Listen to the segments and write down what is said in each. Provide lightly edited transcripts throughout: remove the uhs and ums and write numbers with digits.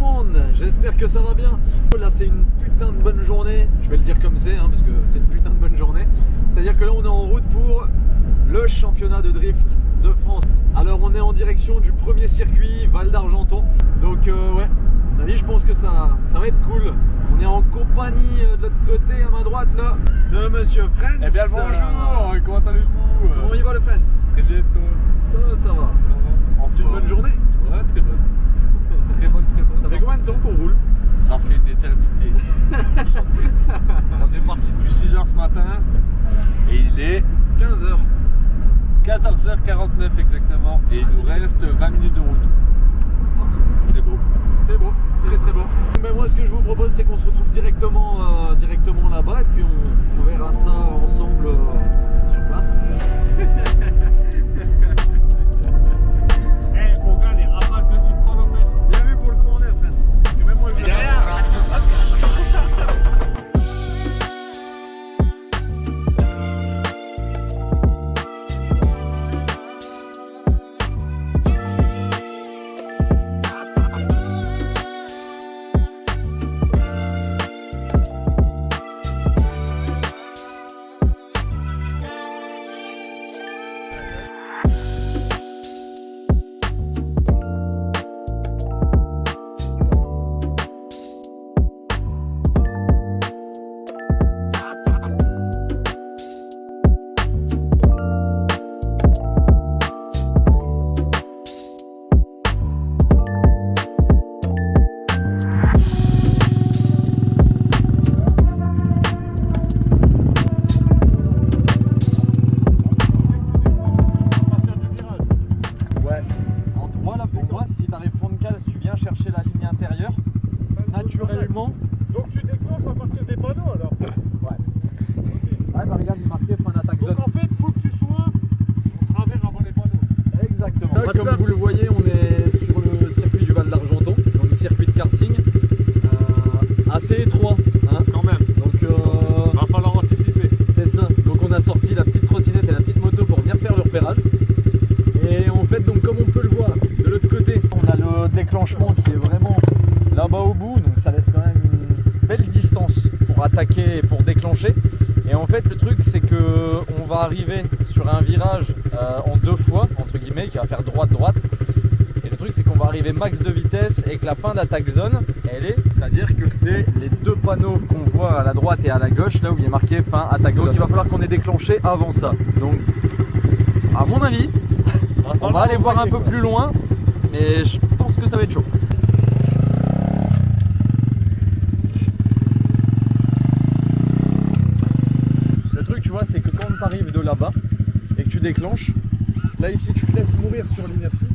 monde, j'espère que ça va bien. Là c'est une putain de bonne journée, je vais le dire comme c'est, hein, parce que c'est une putain de bonne journée. C'est-à-dire que là on est en route pour le championnat de drift de France. Alors on est en direction du premier circuit, Val d'Argenton. Donc ouais, à mon avis je pense que ça va être cool. On est en compagnie de l'autre côté, à ma droite là, de Monsieur Friends. Eh bien le bonjour, comment allez-vous? Comment il va le Friends? Très bien toi? Ça va. Ça va. C'est une bonne journée? Ouais, très bonne. Très bonne. Ça fait combien de temps qu'on roule? Ça fait une éternité. On est parti depuis 6 h ce matin et il est 15 h. 14h49 exactement et il nous reste 20 minutes de route. C'est beau. C'est beau, très très beau. Mais moi ce que je vous propose c'est qu'on se retrouve directement là-bas et puis on verra ça ensemble sur place. Mon gars, les rafales que tu te prends n'empêche. Bien vu pour le coup en air, Friends. Parce que même moi je chercher la ligne intérieure naturellement. Donc tu déclenches à partir des panneaux alors? Ouais. Ouais, bah regarde, il marquait fin d'attaque zone. Donc en fait, il faut que tu sois au travers avant les panneaux. Exactement. Là, comme vous le voyez, on est sur le circuit du Val d'Argenton, donc circuit de karting assez étroit, hein, quand même. Donc va falloir anticiper. C'est ça. Donc on a sorti la petite trottinette et la petite moto pour venir faire le repérage. Et en fait, donc comme on peut le voir, de l'autre côté, on a le déclenchement qui est vraiment là-bas au bout, donc ça laisse quand même une belle distance pour attaquer et pour déclencher. Et en fait, le truc, c'est que on va arriver sur un virage en deux fois, entre guillemets, qui va faire droite-droite. Et le truc, c'est qu'on va arriver max de vitesse et que la fin d'attaque zone, elle est, c'est-à-dire que c'est les deux panneaux qu'on voit à la droite et à la gauche, là où il est marqué fin attaque zone. Donc il va falloir qu'on ait déclenché avant ça. Donc, à mon avis, on va aller voir un peu plus loin, mais je pense que ça va être chaud. Le truc, tu vois, c'est que quand tu arrives de là-bas et que tu déclenches, là ici tu te laisses mourir sur l'inertie.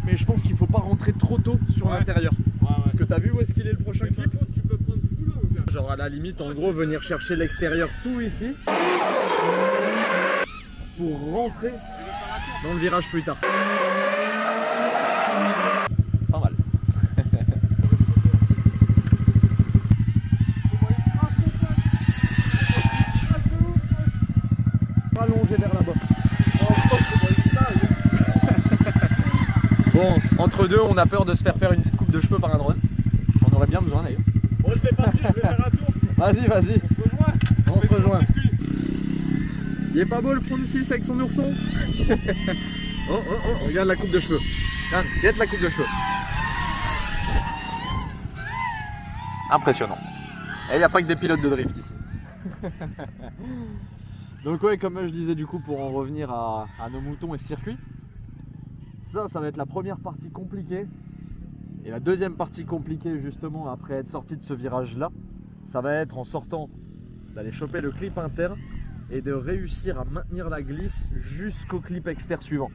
Mais je pense qu'il faut pas rentrer trop tôt sur l'intérieur. Parce que tu as vu où est-ce qu'il est le prochain clip? Tu peux prendre full angle. Genre à la limite, en gros, venir chercher l'extérieur tout ici pour rentrer dans le virage plus tard. Pas mal. Allongé vers là-bas. Bon, entre deux, on a peur de se faire une petite coupe de cheveux par un drone. On aurait bien besoin d'ailleurs. Bon, je vais partir, je vais faire un tour. Vas-y. On se rejoint. Il est pas beau le front de 6 avec son ourson. Oh, regarde la coupe de cheveux. Regarde la coupe de cheveux. Impressionnant. Et il n'y a pas que des pilotes de drift ici. Donc ouais, comme je disais du coup, pour en revenir à nos moutons et circuits, ça va être la première partie compliquée. Et la deuxième partie compliquée justement après être sorti de ce virage là, ça va être en sortant d'aller choper le clip inter et de réussir à maintenir la glisse jusqu'au clip externe suivant.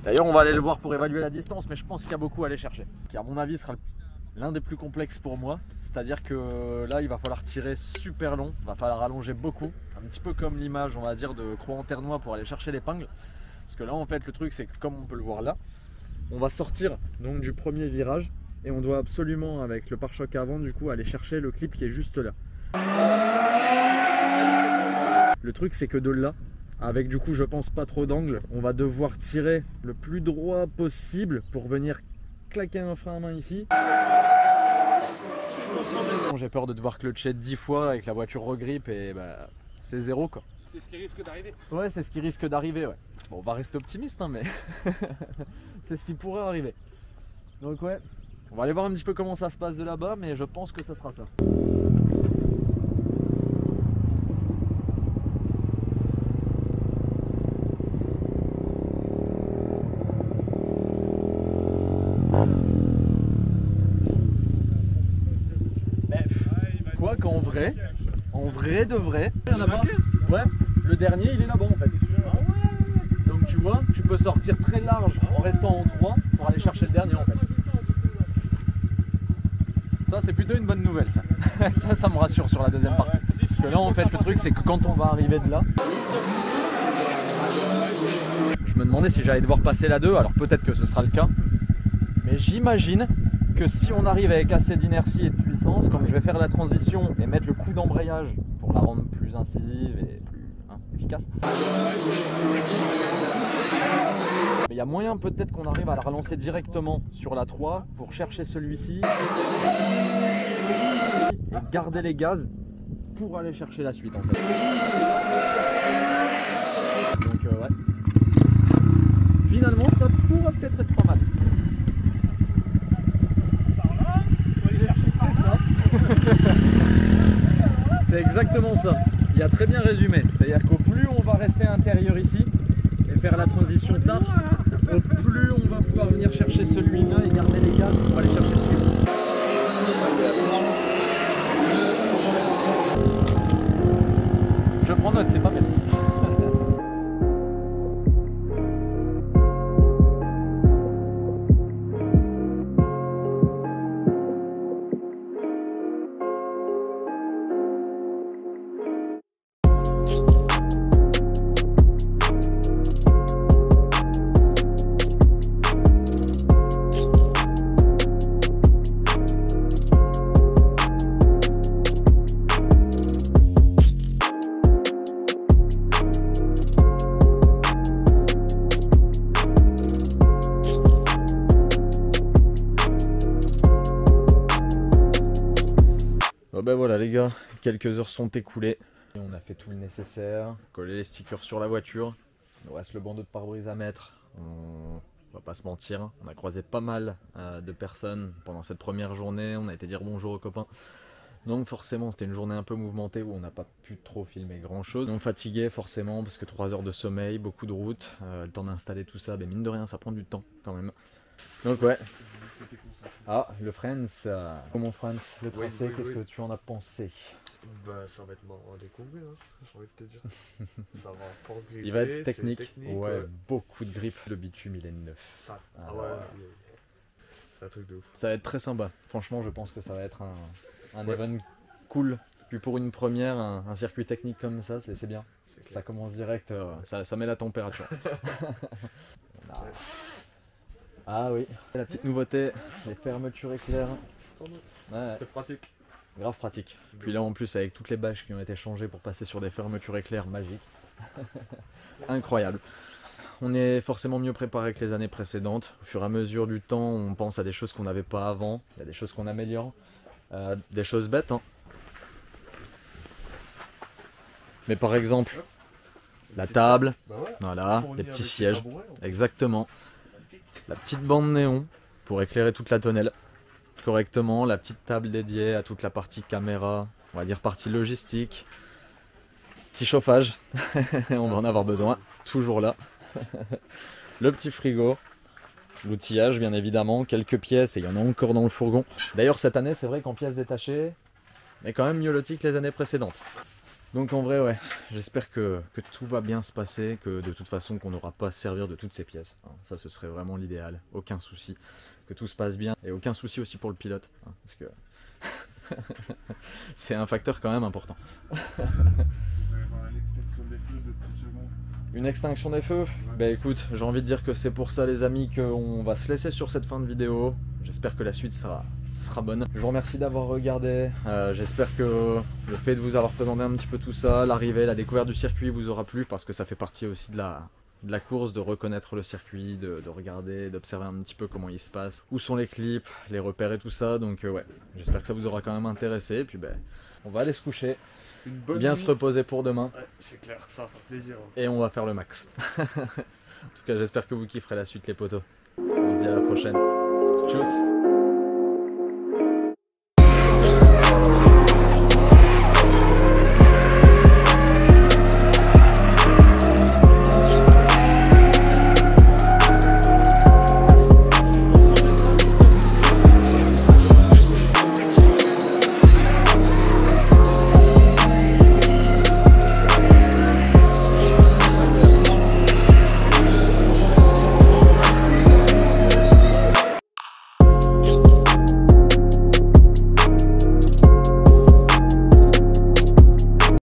D'ailleurs on va aller le voir pour évaluer la distance, mais je pense qu'il y a beaucoup à aller chercher. Qui à mon avis sera l'un des plus complexes pour moi, c'est-à-dire que là il va falloir tirer super long, il va falloir allonger beaucoup, un petit peu comme l'image on va dire de Croix-en-Ternois pour aller chercher l'épingle. Parce que là en fait le truc c'est que comme on peut le voir là, on va sortir donc du premier virage et on doit absolument avec le pare-choc avant du coup aller chercher le clip qui est juste là. Le truc c'est que de là, avec du coup je pense pas trop d'angle, on va devoir tirer le plus droit possible pour venir claquer un frein à main ici. J'ai peur de devoir clutcher 10 fois avec la voiture regrippe et bah, c'est zéro quoi. C'est ce qui risque d'arriver. Ouais, c'est ce qui risque d'arriver, ouais. Bon, on va rester optimiste, hein, mais c'est ce qui pourrait arriver. Donc ouais, on va aller voir un petit peu comment ça se passe de là-bas, mais je pense que ça sera ça. Quoi qu'en vrai, de vrai, il y en a pas. Ouais, le dernier il est là-bas en fait. Donc tu vois, tu peux sortir très large en restant en 3 pour aller chercher le dernier en fait. Ça c'est plutôt une bonne nouvelle ça. ça me rassure sur la deuxième partie. Parce que là en fait le truc c'est que quand on va arriver de là, je me demandais si j'allais devoir passer la 2, alors peut-être que ce sera le cas. Mais j'imagine que si on arrive avec assez d'inertie et de puissance, comme je vais faire la transition et mettre le coup d'embrayage pour la rendre plus incisive et plus efficace, mais il y a moyen peut-être qu'on arrive à la relancer directement sur la 3 pour chercher celui-ci et garder les gaz pour aller chercher la suite en fait. Donc ouais. Finalement ça pourrait peut-être être pas mal. C'est exactement ça, il a très bien résumé, c'est-à-dire qu'au plus on va rester intérieur ici et faire la transition taf, au plus on va pouvoir venir chercher celui-là et garder les gaz pour aller chercher le suivant. Je prends note, c'est pas bête. Ben voilà les gars, quelques heures sont écoulées. On a fait tout le nécessaire, collé les stickers sur la voiture. Il nous reste le bandeau de pare-brise à mettre. On va pas se mentir, on a croisé pas mal de personnes pendant cette première journée. On a été dire bonjour aux copains. Donc forcément c'était une journée un peu mouvementée où on n'a pas pu trop filmer grand chose. On fatiguait forcément parce que 3 heures de sommeil, beaucoup de route, le temps d'installer tout ça, ben mine de rien ça prend du temps quand même. Donc ouais. Ah, le Friends, comment Friends, le tracé, qu'est-ce que tu en as pensé? Bah ça va être marrant à découvrir, hein, j'ai envie de te dire. Ça va fort gripper, il va être technique, technique ouais, beaucoup de grip, le bitume il est neuf. Ça, alors, ouais, c'est un truc de ouf. Ça va être très sympa, franchement je pense que ça va être un event cool. Puis pour une première, un circuit technique comme ça, c'est bien. Ça commence direct, ça met la température. Ah oui, la petite nouveauté, les fermetures éclairs. Ouais, c'est pratique. Grave pratique. Puis là en plus avec toutes les bâches qui ont été changées pour passer sur des fermetures éclairs magiques. Incroyable. On est forcément mieux préparé que les années précédentes. Au fur et à mesure du temps, on pense à des choses qu'on n'avait pas avant. Il y a des choses qu'on améliore. Des choses bêtes. Hein. Mais par exemple, la table, voilà, les petits sièges. Exactement. La petite bande néon pour éclairer toute la tonnelle correctement, la petite table dédiée à toute la partie caméra, on va dire partie logistique, petit chauffage, on va en avoir besoin, toujours là, le petit frigo, l'outillage bien évidemment, quelques pièces et il y en a encore dans le fourgon. D'ailleurs cette année c'est vrai qu'en pièces détachées, mais quand même mieux loti que les années précédentes. Donc en vrai ouais, j'espère que tout va bien se passer, que de toute façon qu'on n'aura pas à se servir de toutes ces pièces. Ça ce serait vraiment l'idéal, aucun souci, que tout se passe bien et aucun souci aussi pour le pilote, parce que c'est un facteur quand même important. Une extinction des feux? Bah écoute, j'ai envie de dire que c'est pour ça les amis qu'on va se laisser sur cette fin de vidéo. J'espère que la suite sera bonne. Je vous remercie d'avoir regardé. J'espère que le fait de vous avoir présenté un petit peu tout ça, l'arrivée, la découverte du circuit vous aura plu parce que ça fait partie aussi de de la course, de reconnaître le circuit, de regarder, d'observer un petit peu comment il se passe, où sont les clips, les repères et tout ça. Donc ouais, j'espère que ça vous aura quand même intéressé. Et puis ben, on va aller se coucher, Une bonne bien nuit. se reposer pour demain. Ouais, c'est clair, ça va faire plaisir. Hein. Et on va faire le max. En tout cas, j'espère que vous kifferez la suite les potos. On se dit à la prochaine. Tchuss.